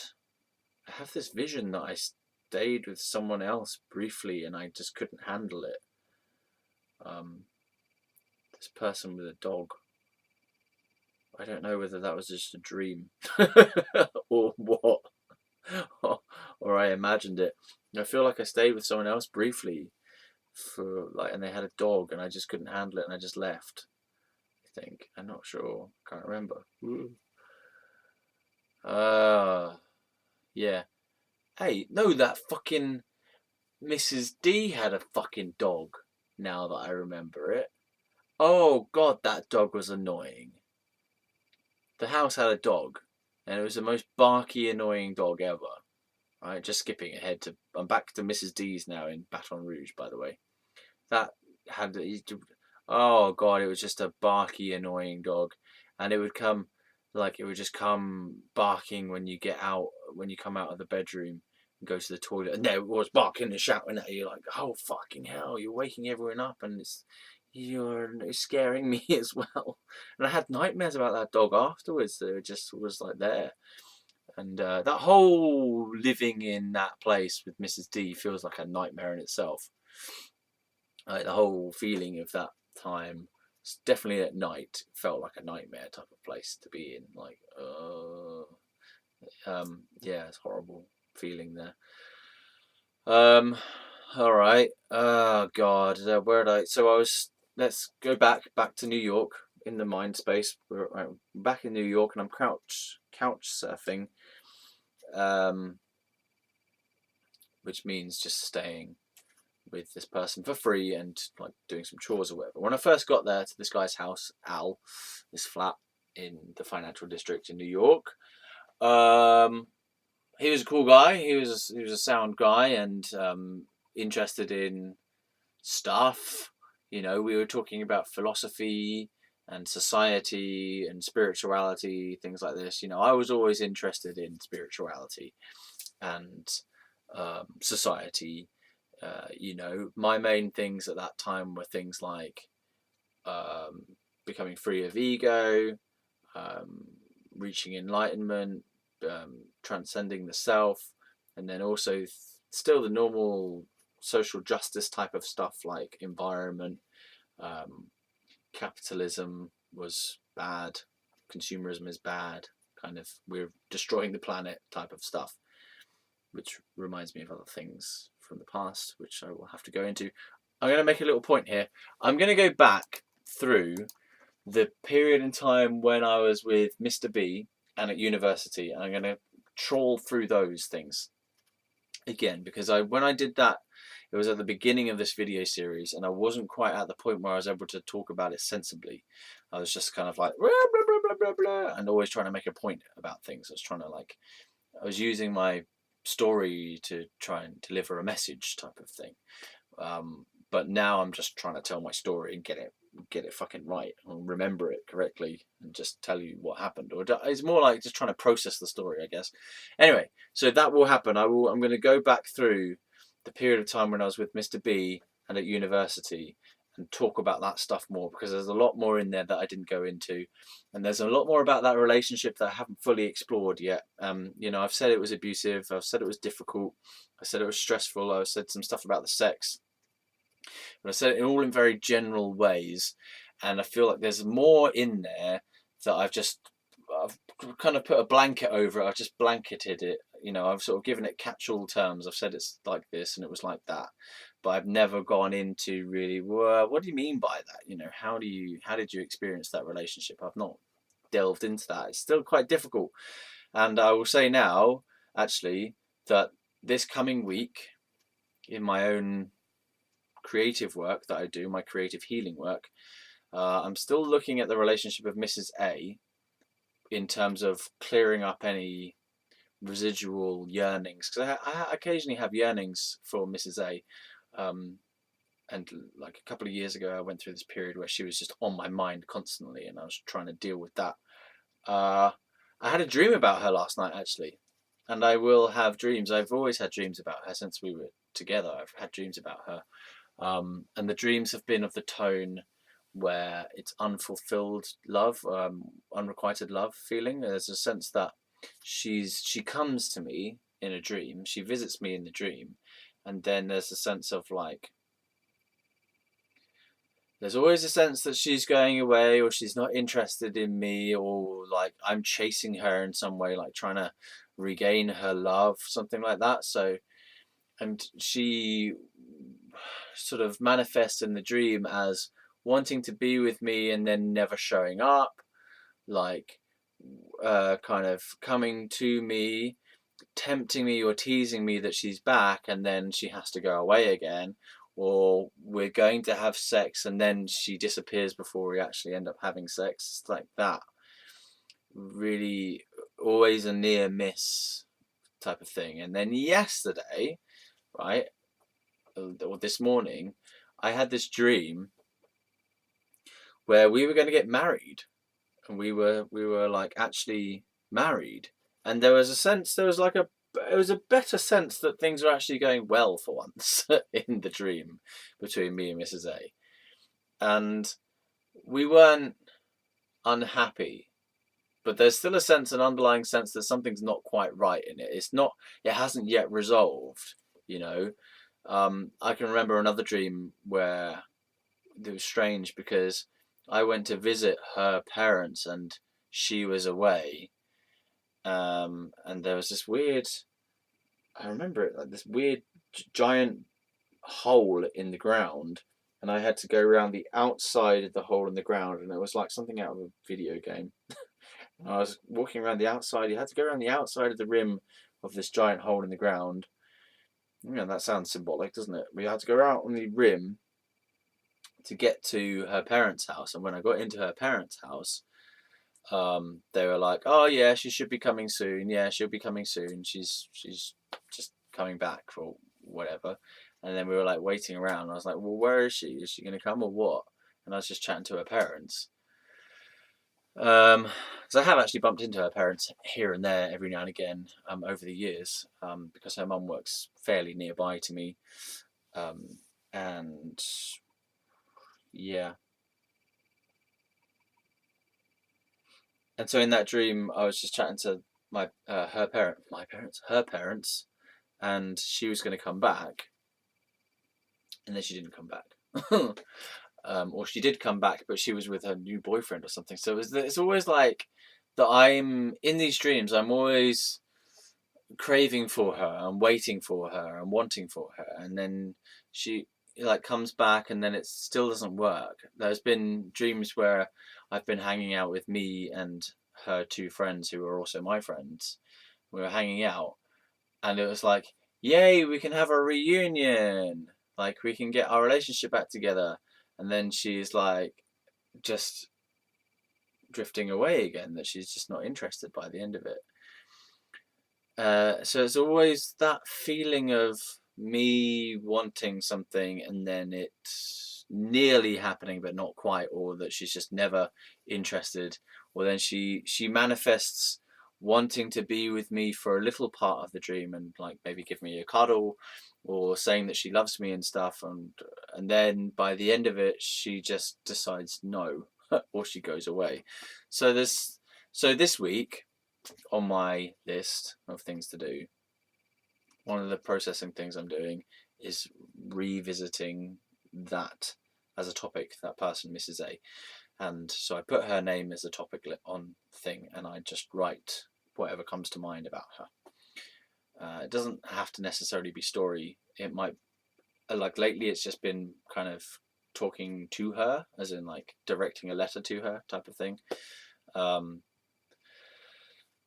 I have this vision that I stayed with someone else briefly and I just couldn't handle it. This person with a dog. I don't know whether that was just a dream or what, or I imagined it. I feel like I stayed with someone else briefly for like, and they had a dog, and I just couldn't handle it, and I just left. I think I'm not sure. Can't remember. Yeah. Hey, no, that fucking Mrs. D had a fucking dog. Now that I remember it. Oh God, that dog was annoying. The house had a dog, and it was the most barky, annoying dog ever. Right, just skipping ahead to, I'm back to Mrs. D's now in Baton Rouge, by the way. That had, oh God, it was just a barky, annoying dog, and it would come, like, it would just come barking when you get out, when you come out of the bedroom and go to the toilet, and there it was barking and shouting at you, like, oh fucking hell, you're waking everyone up, and you're scaring me as well. And I had nightmares about that dog afterwards. So it just was like there. And that whole living in that place with Mrs. D feels like a nightmare in itself. Like the whole feeling of that time, definitely at night, felt like a nightmare type of place to be in. Like, yeah, it's horrible feeling there. All right. Oh God, where did I? So I was. Let's go back to New York in the mind space. We're back in New York, and I'm couch surfing, which means just staying with this person for free and like doing some chores or whatever. When I first got there to this guy's house, Al, this flat in the financial district in New York, he was a cool guy. He was a sound guy and interested in stuff. You know, we were talking about philosophy and society and spirituality, things like this. You know, I was always interested in spirituality and society. You know, my main things at that time were things like becoming free of ego, reaching enlightenment, transcending the self, and then also still the normal social justice type of stuff like environment, capitalism was bad, consumerism is bad, kind of we're destroying the planet type of stuff, which reminds me of other things from the past, which I will have to go into. I'm going to make a little point here. I'm going to go back through the period in time when I was with Mr. B and at university, and I'm going to trawl through those things again, because when I did that, it was at the beginning of this video series, and I wasn't quite at the point where I was able to talk about it sensibly. I was just kind of like blah, blah, blah, blah, blah, and always trying to make a point about things. I was using my story to try and deliver a message type of thing. But now I'm just trying to tell my story and get it fucking right and remember it correctly and just tell you what happened. Or it's more like just trying to process the story, I guess. Anyway, so that will happen. I'm going to go back through the period of time when I was with Mr. B and at university and talk about that stuff more, because there's a lot more in there that I didn't go into, and there's a lot more about that relationship that I haven't fully explored yet. You know, I've said it was abusive, I've said it was difficult, I said it was stressful, I said some stuff about the sex, but I said it all in very general ways, and I feel like there's more in there that I've kind of put a blanket over it. I've just blanketed it. You know, I've sort of given it catch-all terms. I've said it's like this and it was like that, but I've never gone into really, well, what do you mean by that? You know, how did you experience that relationship? I've not delved into that. It's still quite difficult. And I will say now, actually, that this coming week, in my own creative work that I do, my creative healing work, I'm still looking at the relationship of Mrs. A in terms of clearing up any residual yearnings, because I occasionally have yearnings for Mrs. A, and like a couple of years ago I went through this period where she was just on my mind constantly and I was trying to deal with that. I had a dream about her last night, actually, and I will have dreams. I've always had dreams about her since we were together. I've had dreams about her, and the dreams have been of the tone where it's unfulfilled love, unrequited love feeling. There's a sense that she comes to me in a dream, she visits me in the dream, and then there's a sense of like There's always a sense that she's going away, or she's not interested in me, or like I'm chasing her in some way, like trying to regain her love, something like that. So, and she sort of manifests in the dream as wanting to be with me and then never showing up, like kind of coming to me, tempting me or teasing me that she's back, and then she has to go away again, or we're going to have sex and then she disappears before we actually end up having sex. It's like that. Really, always a near miss type of thing. And then yesterday, right, or this morning, I had this dream where we were going to get married, and we were like actually married, and there was a sense, there was like a it was a better sense that things were actually going well for once in the dream between me and Mrs. A, and we weren't unhappy, but there's still a sense, an underlying sense that something's not quite right in it. It's not, it hasn't yet resolved, you know. I can remember another dream where it was strange because I went to visit her parents and she was away. And there was this weird, I remember it, like this weird giant hole in the ground, and I had to go around the outside of the hole in the ground, and it was like something out of a video game. And I was walking around the outside. You had to go around the outside of the rim of this giant hole in the ground. That sounds symbolic, doesn't it? We had to go out on the rim to get to her parents' house, and when I got into her parents' house, they were like, "Oh yeah, she should be coming soon. Yeah, she'll be coming soon. She's just coming back for whatever." And then we were like waiting around. I was like, "Well, where is she? Is she going to come or what?" And I was just chatting to her parents. Because I have actually bumped into her parents here and there every now and again over the years, because her mum works fairly nearby to me, and yeah. And so in that dream, I was just chatting to her parents, and she was going to come back, and then she didn't come back. Or she did come back, but she was with her new boyfriend or something. So it's always like that. I'm in these dreams. I'm always craving for her and waiting for her and wanting for her, and then she like comes back, and then it still doesn't work. There's been dreams where I've been hanging out with me and her two friends who are also my friends. We were hanging out, and it was like, yay, we can have a reunion, like we can get our relationship back together. And then she's like just drifting away again, that she's just not interested by the end of it. So it's always that feeling of me wanting something and then it nearly happening but not quite, or that she's just never interested, or then she manifests wanting to be with me for a little part of the dream and like maybe give me a cuddle or saying that she loves me and stuff, and then by the end of it she just decides no or she goes away. So this week on my list of things to do, one of the processing things I'm doing is revisiting that as a topic, that person, Mrs. A. And so I put her name as a topic on thing, and I just write whatever comes to mind about her. It doesn't have to necessarily be story. It might, like lately, it's just been kind of talking to her, as in like directing a letter to her type of thing.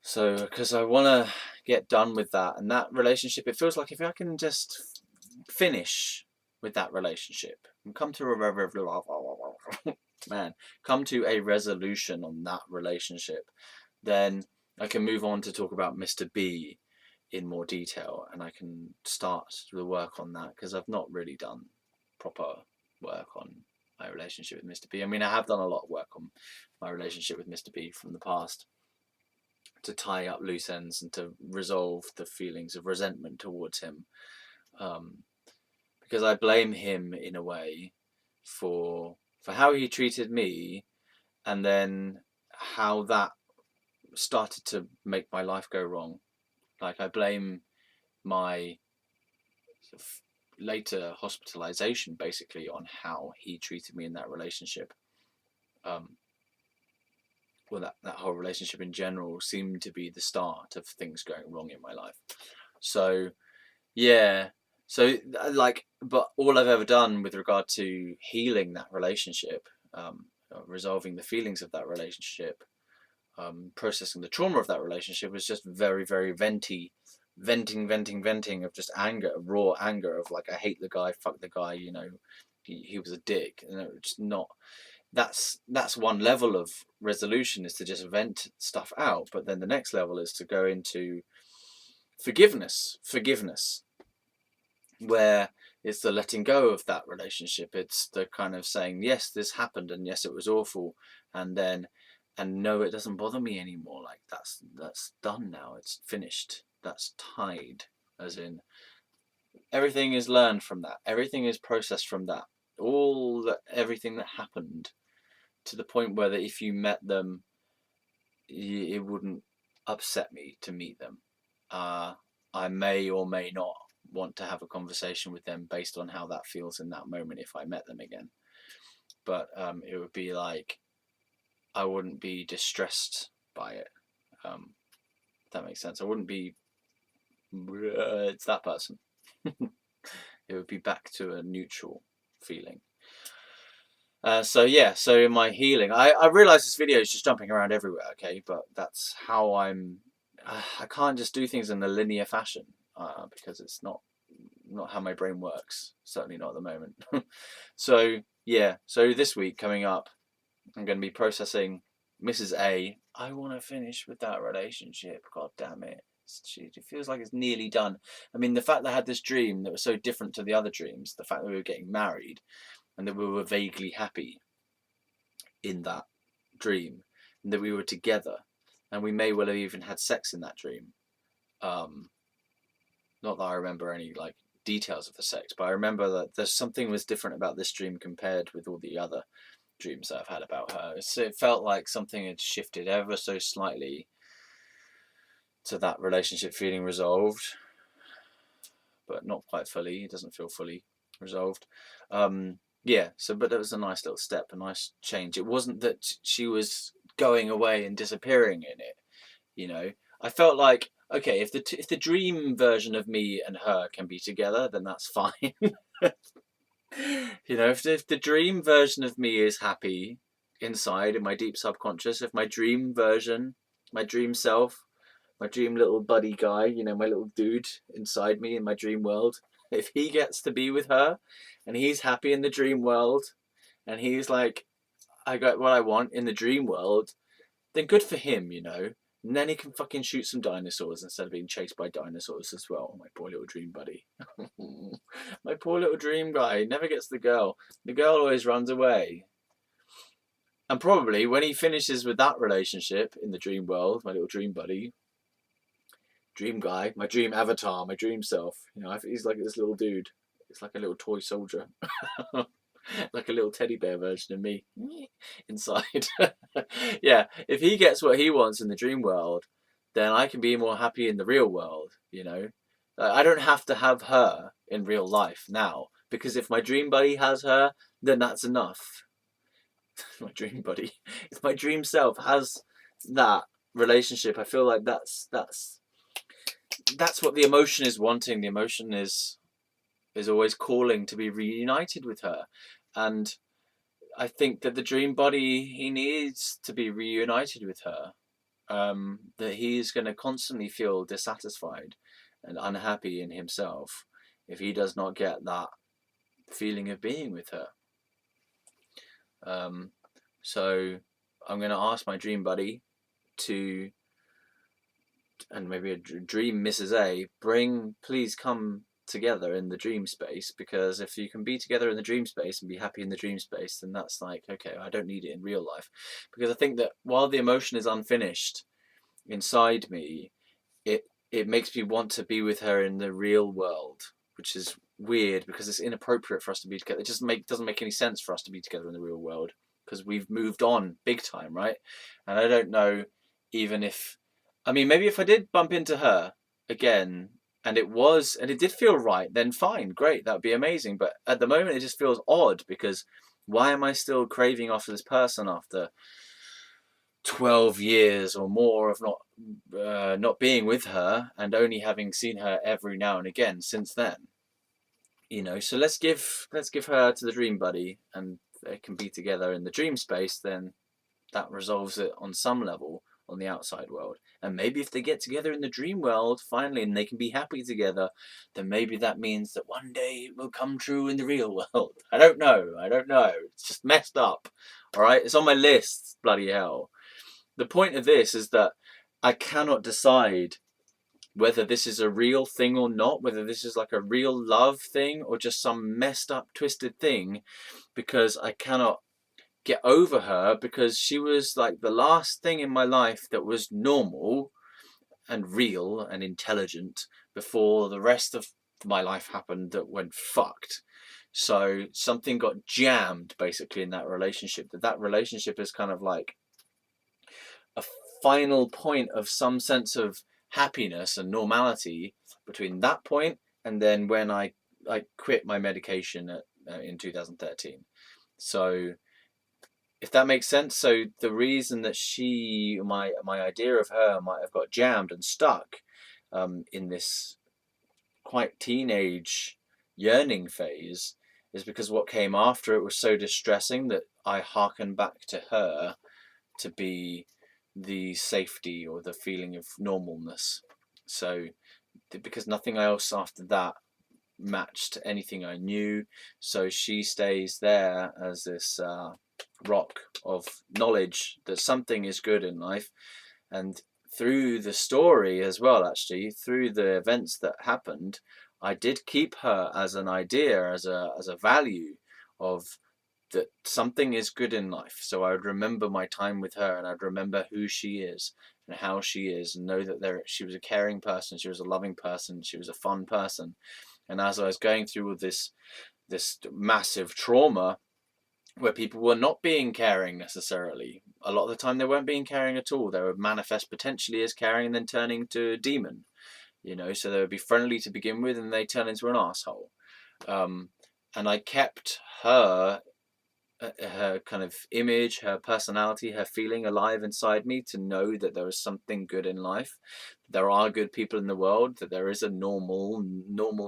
So, because I want to get done with that and that relationship, it feels like if I can just finish with that relationship and come to come to a resolution on that relationship, then I can move on to talk about Mr. B in more detail, and I can start the work on that, because I've not really done proper work on my relationship with Mr. B. I mean, I have done a lot of work on my relationship with Mr. B from the past, to tie up loose ends and to resolve the feelings of resentment towards him, because I blame him in a way for how he treated me, and then how that started to make my life go wrong. Like I blame my later hospitalization basically on how he treated me in that relationship. Well, that whole relationship in general seemed to be the start of things going wrong in my life. So yeah, so like, but all I've ever done with regard to healing that relationship, resolving the feelings of that relationship, processing the trauma of that relationship was just very, very venting of just anger, raw anger of like, I hate the guy, fuck the guy, you know, he was a dick, and it was just not. That's one level of resolution, is to just vent stuff out, but then the next level is to go into forgiveness, where it's the letting go of that relationship. It's the kind of saying, yes, this happened, and yes, it was awful, and then, and no, it doesn't bother me anymore. Like that's done now. It's finished. That's tied. As in, everything is learned from that. Everything is processed from that. Everything that happened, to the point where that if you met them, it wouldn't upset me to meet them. I may or may not want to have a conversation with them based on how that feels in that moment if I met them again. But it would be like, I wouldn't be distressed by it. If that makes sense. I wouldn't be, it's that person. It would be back to a neutral feeling. So yeah, so in my healing, I realize this video is just jumping around everywhere, okay, but that's how I can't just do things in a linear fashion, because it's not how my brain works, certainly not at the moment. So yeah, so this week coming up, I'm going to be processing Mrs. A. I want to finish with that relationship, god damn it. It feels like it's nearly done. I mean, the fact that I had this dream that was so different to the other dreams, the fact that we were getting married, and that we were vaguely happy in that dream, and that we were together, and we may well have even had sex in that dream. Not that I remember any like details of the sex, but I remember that there's something was different about this dream compared with all the other dreams that I've had about her. So it felt like something had shifted ever so slightly to that relationship feeling resolved, but not quite fully. It doesn't feel fully resolved. Yeah, so, but that was a nice little step, a nice change. It wasn't that she was going away and disappearing in it, you know. I felt like, okay, if the dream version of me and her can be together, then that's fine. You know, if the dream version of me is happy inside in my deep subconscious, if my dream version, my dream self, my dream little buddy guy, you know, my little dude inside me in my dream world, if he gets to be with her and he's happy in the dream world and he's like, I got what I want in the dream world, then good for him, you know. And then he can fucking shoot some dinosaurs instead of being chased by dinosaurs as well. My poor little dream buddy. My poor little dream guy never gets the girl. The girl always runs away. And probably when he finishes with that relationship in the dream world, my little dream buddy, dream guy, my dream avatar, my dream self, you know, he's like this little dude. It's like a little toy soldier. Like a little teddy bear version of me inside. Yeah, if he gets what he wants in the dream world, then I can be more happy in the real world, you know. I don't have to have her in real life now, because if my dream buddy has her, then that's enough. My dream buddy, if my dream self has that relationship, I feel like that's what the emotion is wanting. The emotion is always calling to be reunited with her, and I think that the dream body, he needs to be reunited with her. That he's going to constantly feel dissatisfied and unhappy in himself if he does not get that feeling of being with her. So I'm going to ask my dream buddy to, and maybe a dream Mrs. A, please come together in the dream space, because if you can be together in the dream space and be happy in the dream space, then that's like, okay, I don't need it in real life. Because I think that while the emotion is unfinished inside me, it makes me want to be with her in the real world, which is weird because it's inappropriate for us to be together. It just doesn't make any sense for us to be together in the real world because we've moved on big time, right? And I don't know even if, I mean, maybe if I did bump into her again and it did feel right, then fine, great, that would be amazing. But at the moment, it just feels odd, because why am I still craving after this person after 12 years or more of not being with her, and only having seen her every now and again since then? So let's give her to the dream buddy, and they can be together in the dream space. Then that resolves it on some level on the outside world. And maybe if they get together in the dream world finally and they can be happy together, then maybe that means that one day it will come true in the real world. I don't know. It's just messed up. All right, it's on my list. Bloody hell. The point of this is that I cannot decide whether this is a real thing or not, whether this is like a real love thing or just some messed up, twisted thing, because I cannot get over her, because she was like the last thing in my life that was normal and real and intelligent before the rest of my life happened that went fucked. So something got jammed basically in that relationship. That relationship is kind of like a final point of some sense of happiness and normality between that point and then when I quit my medication in 2013. So if that makes sense. So the reason that my idea of her might have got jammed and stuck in this quite teenage yearning phase is because what came after it was so distressing that I hearken back to her to be the safety or the feeling of normalness. So because nothing else after that matched anything I knew, so she stays there as this rock of knowledge that something is good in life. And through the story as well, actually, through the events that happened, I did keep her as an idea, as a value of that something is good in life. So I would remember my time with her, and I'd remember who she is and how she is, and know that she was a caring person, she was a loving person, she was a fun person. And as I was going through all this massive trauma, where people were not being caring necessarily, a lot of the time they weren't being caring at all. They would manifest potentially as caring and then turning to a demon. So they would be friendly to begin with, and they turn into an asshole. And I kept her kind of image, her personality, her feeling alive inside me, to know that there is something good in life. There are good people in the world, that there is a normal,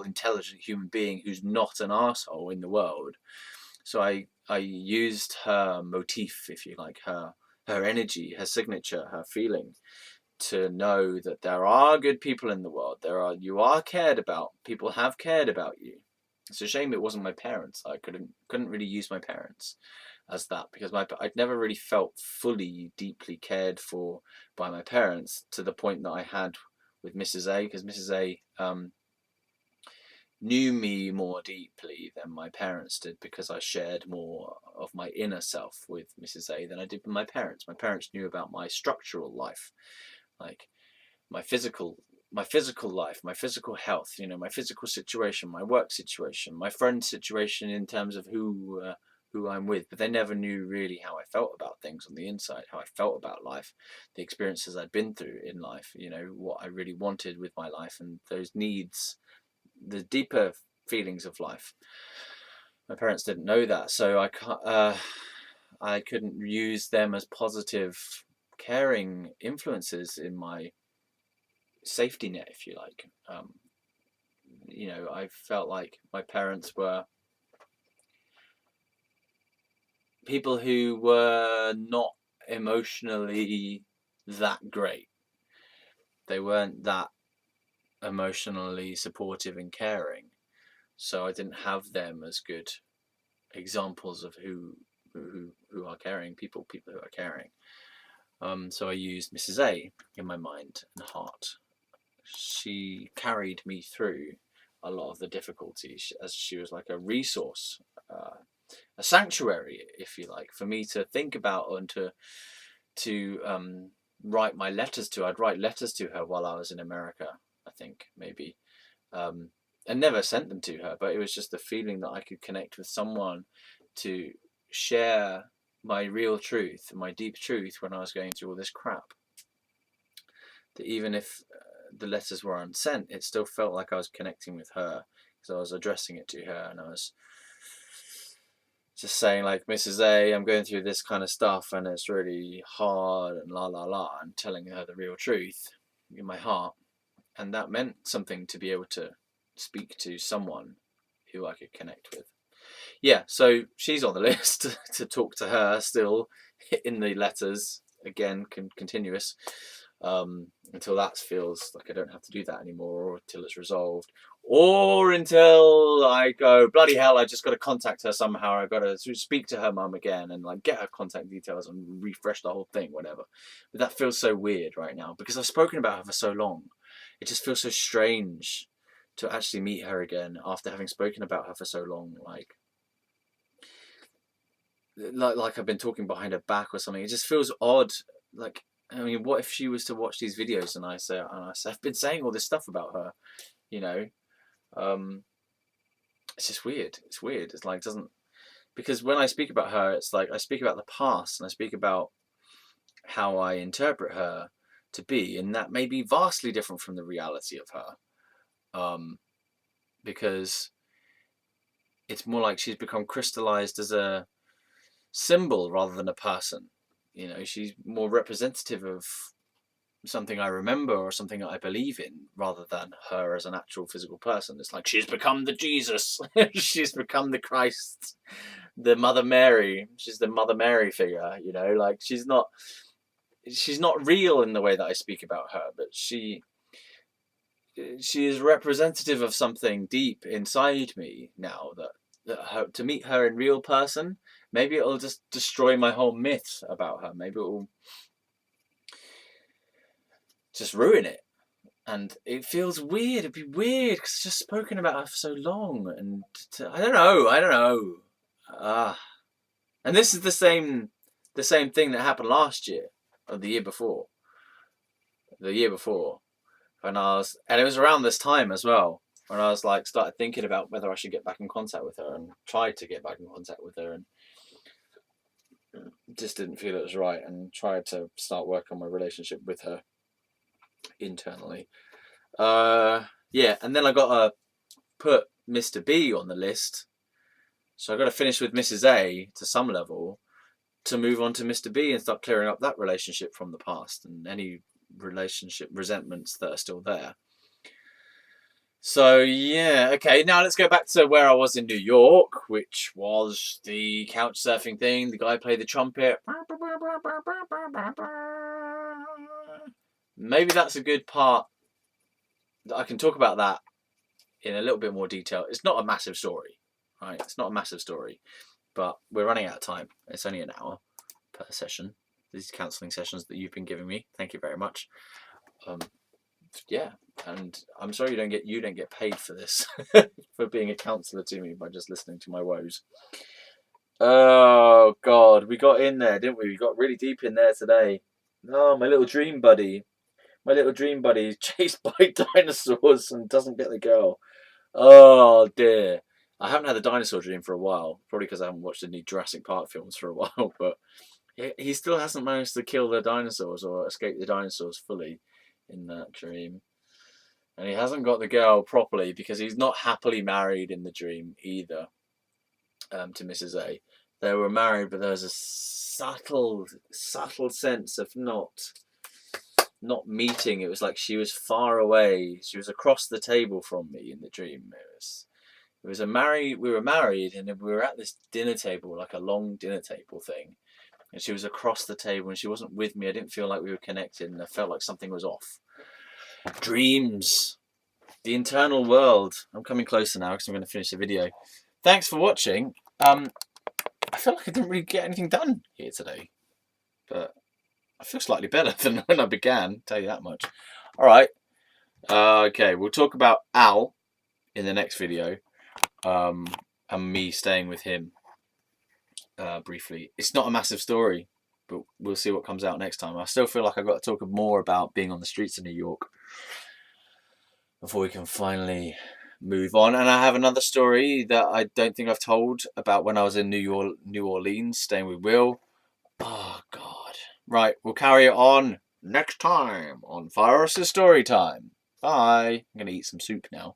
intelligent human being who's not an asshole in the world. So I used her motif, if you like, her energy, her signature, her feeling, to know that there are good people in the world. You are cared about. People have cared about you. It's a shame it wasn't my parents. I couldn't really use my parents as that, because I'd never really felt fully, deeply cared for by my parents to the point that I had with Mrs. A, because Mrs. A knew me more deeply than my parents did, because I shared more of my inner self with Mrs. A than I did with my parents. My parents knew about my structural life, like my physical life, my physical health, my physical situation, my work situation, my friend situation in terms of who I'm with, but they never knew really how I felt about things on the inside, how I felt about life, the experiences I'd been through in life, what I really wanted with my life, and those needs, the deeper feelings of life. My parents didn't know that, so I couldn't use them as positive, caring influences in my safety net, if you like. I felt like my parents were people who were not emotionally that great. They weren't that emotionally supportive and caring, so I didn't have them as good examples of who are caring people who are caring. So I used Mrs. A in my mind and heart. She carried me through a lot of the difficulties, as she was like a resource, a sanctuary, if you like, for me to think about and to write my letters to. I'd write letters to her while I was in America, I think, maybe, and never sent them to her, but it was just the feeling that I could connect with someone to share my real truth, my deep truth, when I was going through all this crap. That even if the letters were unsent, it still felt like I was connecting with her, because I was addressing it to her, and I was just saying, like, Mrs. A, I'm going through this kind of stuff and it's really hard and la la la, and telling her the real truth in my heart. And that meant something, to be able to speak to someone who I could connect with. Yeah, so she's on the list to talk to her still in the letters, again, continuous, until that feels like I don't have to do that anymore, or until it's resolved, or until I go, bloody hell, I just got to contact her somehow. I've got to speak to her mum again and like get her contact details and refresh the whole thing, whatever. But that feels so weird right now because I've spoken about her for so long. It just feels so strange to actually meet her again after having spoken about her for so long. Like I've been talking behind her back or something. It just feels odd. Like, I mean, what if she was to watch these videos and I say, I've been saying all this stuff about her, you know? It's just weird. It's weird. It's like, doesn't, because when I speak about her, it's like I speak about the past and I speak about how I interpret her to be, and that may be vastly different from the reality of her, because it's more like she's become crystallized as a symbol rather than a person. You know, she's more representative of something I remember or something that I believe in, rather than her as an actual physical person. It's like she's become the Jesus. She's become the Christ, the Mother Mary. She's the Mother Mary figure, you know, like she's not real in the way that I speak about her, but she is representative of something deep inside me now, that to meet her in real person, maybe it'll just destroy my whole myth about her. Maybe it will just ruin it. And it feels weird. It'd be weird because I've just spoken about her for so long. And I don't know. And this is the same thing that happened last year or the year before. And it was around this time as well, when I was like, started thinking about whether I should get back in contact with her, and tried to get back in contact with her, and just didn't feel it was right, and tried to start work on my relationship with her internally. Yeah, and then I got to put Mr. B on the list, so I got to finish with Mrs. A to some level to move on to Mr. B and start clearing up that relationship from the past and any relationship resentments that are still there. So yeah, okay, now let's go back to where I was in New York, which was the couch surfing thing. The guy played the trumpet. Maybe that's a good part. I can talk about that in a little bit more detail. It's not a massive story, right? It's not a massive story, but we're running out of time. It's only an hour per session. These counselling sessions that you've been giving me, thank you very much. Yeah, and I'm sorry you don't get paid for this, for being a counsellor to me by just listening to my woes. Oh God, we got in there, didn't we? We got really deep in there today. Oh, my little dream buddy. My little dream buddy is chased by dinosaurs and doesn't get the girl. Oh dear. I haven't had a dinosaur dream for a while, probably because I haven't watched any Jurassic Park films for a while, but he still hasn't managed to kill the dinosaurs or escape the dinosaurs fully in that dream. And he hasn't got the girl properly because he's not happily married in the dream either, to Mrs. A. They were married, but there was a subtle sense of not meeting. It was like she was far away. She was across the table from me in the dream. We were married and we were at this dinner table, like a long dinner table thing. And she was across the table and she wasn't with me. I didn't feel like we were connected and I felt like something was off. Dreams. The internal world. I'm coming closer now because I'm going to finish the video. Thanks for watching. I feel like I didn't really get anything done here today. But I feel slightly better than when I began, tell you that much. Alright. Okay, we'll talk about Al in the next video. And me staying with him. Briefly. It's not a massive story, but we'll see what comes out next time. I still feel like I've got to talk more about being on the streets of New York before we can finally move on. And I have another story that I don't think I've told about when I was in New Orleans, staying with Will. Oh, God. Right, we'll carry it on next time on Fieros' Story Time. Bye. I'm going to eat some soup now.